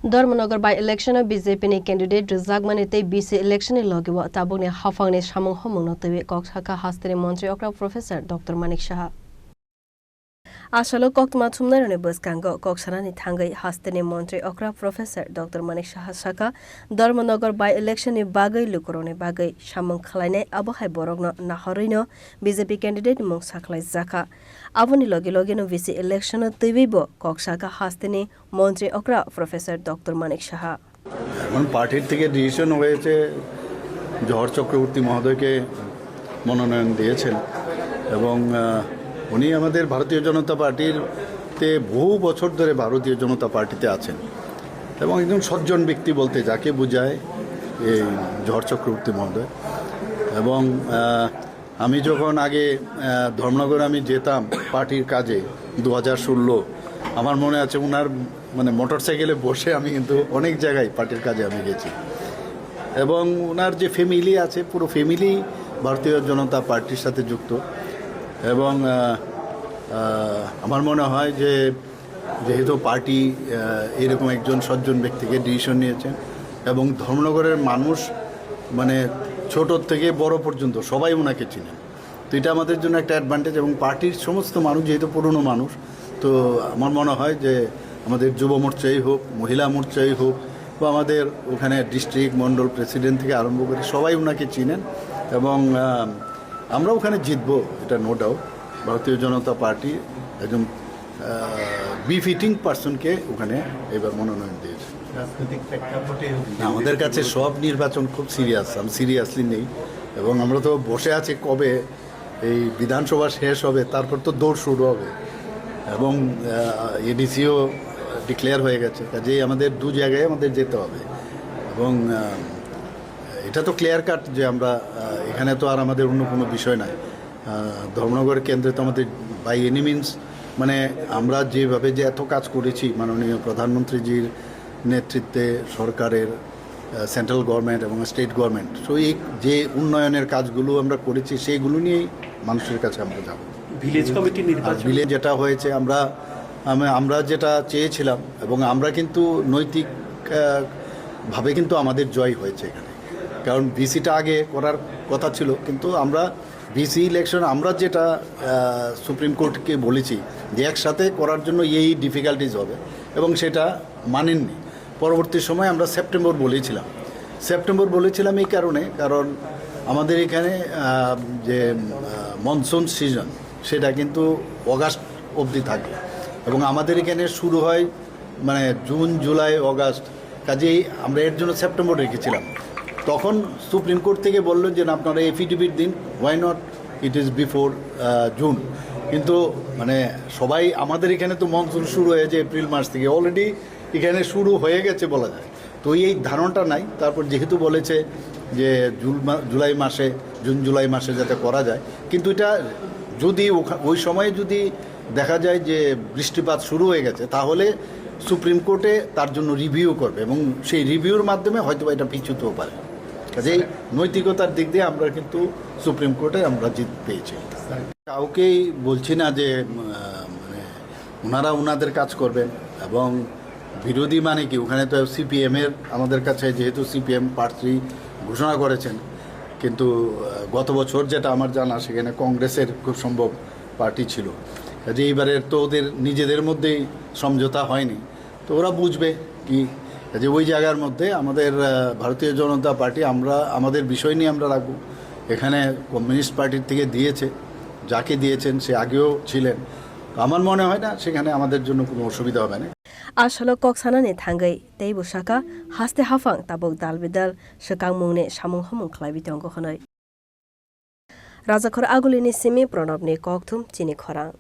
Dharmanagar by election BJP ने candidate रिजागमाने ते BC election लगेव ताबुकने हाफांगने सामंग हमंग नतवे कक्साका हास्तेनि मंत्री अक्रा प्रोफेसर डॉक्टर मानिक शाह आशलो कक्तमा थुमनारने बसकांग कक्सारानि थांगै हास्तेनि मंत्री अक्रा प्रोफेसर डॉक्टर मानिक शाह साका धर्मनगर बाय इलेक्शन बागै लुकरने बागै सामंग खलायनाय आबहाय बरगनो नाहरैनो बीजेपी कैंडिडेट मुं साखलाय जाखा आबनि लगे लगेनो बीसी इलेक्शन तैबैबो कक्साका हास्तेनि मंत्री अक्रा प्रोफेसर डॉक्टर मानिक शाह এখন পার্টির থেকে ডিসিশন হয়েছে জহর চক্রবর্তী মহোদয়কে মনোনয়ন দিয়েছেন এবং উনি আমাদের ভারতীয় জনতা পার্টিতে বহু বছর ধরে ভারতীয় জনতা পার্টিতে আছেন এবং একজন সজ্জন ব্যক্তি বলতে যাকে বোঝায় এই জহর চক্রবর্তী মহোদয় এবং আমি যখন আগে ধর্মনগরে আমি যেতাম পার্টির কাজে 2016 আমার মনে আছে ওনার মানে মোটরসাইকেলে বসে আমি কিন্তু অনেক জায়গায় পার্টির কাজে আমি গেছি এবং ওনার যে ফ্যামিলি আছে পুরো ফ্যামিলি ভারতীয় জনতা পার্টির সাথে যুক্ত এবং আমার মনে হয় যে যেহেতু পার্টি এরকম একজন সজ্জন ব্যক্তিকে ডিসিশন নিয়েছেন এবং ধর্মনগরের মানুষ মানে ছোট থেকে বড় পর্যন্ত সবাই ওনাকে চিনেন তো এটা আমাদের জন্য একটা অ্যাডভান্টেজ এবং পার্টির সমস্ত মানুষ যেহেতু পুরনো মানুষ তো আমার মনে হয় যে আমাদের যুব মোর্চাই হোক মহিলা মোর্চাই হোক বা আমাদের ওখানে ডিস্ট্রিক্ট মন্ডল প্রেসিডেন্ট থেকে আরম্ভ করে সবাই ওনাকে চিনেন এবং আমরা ওখানে জিতবো এটা নো ডাউট ভারতীয় জনতা পার্টি একজন বিফিটিং পার্সনকে ওখানে এবার মনোনয়ন দিয়েছে আমাদের কাছে সব নির্বাচন খুব সিরিয়াস আমি সিরিয়াসলি নেই এবং আমরা তো বসে আছি কবে এই বিধানসভা শেষ হবে তারপর তো দৌড় শুরু হবে এবং এডিসিও ডিক্লেয়ার হয়ে গেছে কাজেই আমাদের দু জায়গায় আমাদের যেতে হবে এবং এটা তো ক্লিয়ার কাট যে আমরা এখানে তো আর আমাদের অন্য কোনো বিষয় নাই ধর্মনগর কেন্দ্রে তো আমাদের বাই এনি মিনস মানে আমরা যেভাবে যে এত কাজ করেছি মাননীয় প্রধানমন্ত্রীজির নেতৃত্বে সরকারের সেন্ট্রাল গভর্নমেন্ট এবং স্টেট গভর্নমেন্ট সো এই যে উন্নয়নের কাজগুলো আমরা করেছি সেইগুলো নিয়েই মানুষের কাছে আমরা যাব ভিলেজ কমিটি নির্বাচন ভিলেজ যেটা হয়েছে আমরা যেটা চেয়েছিলাম এবং আমরা কিন্তু নৈতিক ভাবে কিন্তু আমাদের জয় হয়েছে এখানে কারণ বিসিটা আগে করার কথা ছিল কিন্তু আমরা বিসি ইলেকশন আমরা যেটা সুপ্রিম কোর্টকে বলেছি যে একসাথে করার জন্য এই ডিফিকাল্টিজ হবে এবং সেটা মানেননি পরবর্তী সময় আমরা সেপ্টেম্বর বলেছিলাম এই কারণ আমাদের এখানে যে মনসুন সিজন সেটা কিন্তু অগাস্ট অবধি থাকে এবং আমাদের এখানে শুরু হয় মানে জুন জুলাই অগাস্ট কাজেই আমরা এর জন্য সেপ্টেম্বর রেখেছিলাম তখন সুপ্রিম কোর্ট থেকে বললেন যে আপনারা এফিডেভিট দিন why not it is before June কিন্তু মানে সবাই আমাদের এখানে তো মনসুন শুরু হয়েছে এপ্রিল মাস থেকে অলরেডি এখানে শুরু হয়ে গেছে বলা যায় তো এই ধারণাটা নাই তারপর যেহেতু বলেছে যে জুন জুলাই মাসে যাতে করা যায় কিন্তু এটা যদি ওই সময়ে যদি দেখা যায় যে বৃষ্টিপাত শুরু হয়ে গেছে তাহলে সুপ্রিম কোর্টে তার জন্য রিভিউ করবে এবং সেই রিভিউর মাধ্যমে হয়তো এটা পিছুতেও পারে কাজেই নৈতিকতার দিক দিয়ে আমরা কিন্তু সুপ্রিম কোর্টে আমরা জিত পেয়েছি কাউকেই বলছি না যে মানে ওনারা ওনাদের কাজ করবেন এবং বিরোধী মানে কি ওখানে তো সিপিএমের আমাদের কাছে যেহেতু সিপিএম প্রার্থী ঘোষণা করেছেন কিন্তু গত বছর যেটা আমার জানা সেখানে কংগ্রেসের খুব সম্ভব পার্টি ছিল যে এইবারের তো ওদের নিজেদের মধ্যেই সমঝোতা হয়নি তো ওরা বুঝবে কি যে ওই জায়গার মধ্যে আমাদের ভারতীয় জনতা পার্টি আমরা আমাদের বিষয় নিয়ে আমরা রাখবো এখানে কমিউনিস্ট পার্টির থেকে দিয়েছে যাকে দিয়েছেন সে আগেও ছিলেন আমার মনে হয় না সেখানে আমাদের জন্য কোনো অসুবিধা হবে না आशलो कक्सानानि थांगै तैबो साका हास्ते हाफां ताबुक दालबिदाल सकां मुंगने सामुं हमं खलायबि दंग हनै राजाखर आगुलिनि सिमी प्रणबनि ककथुम चिनि खरां।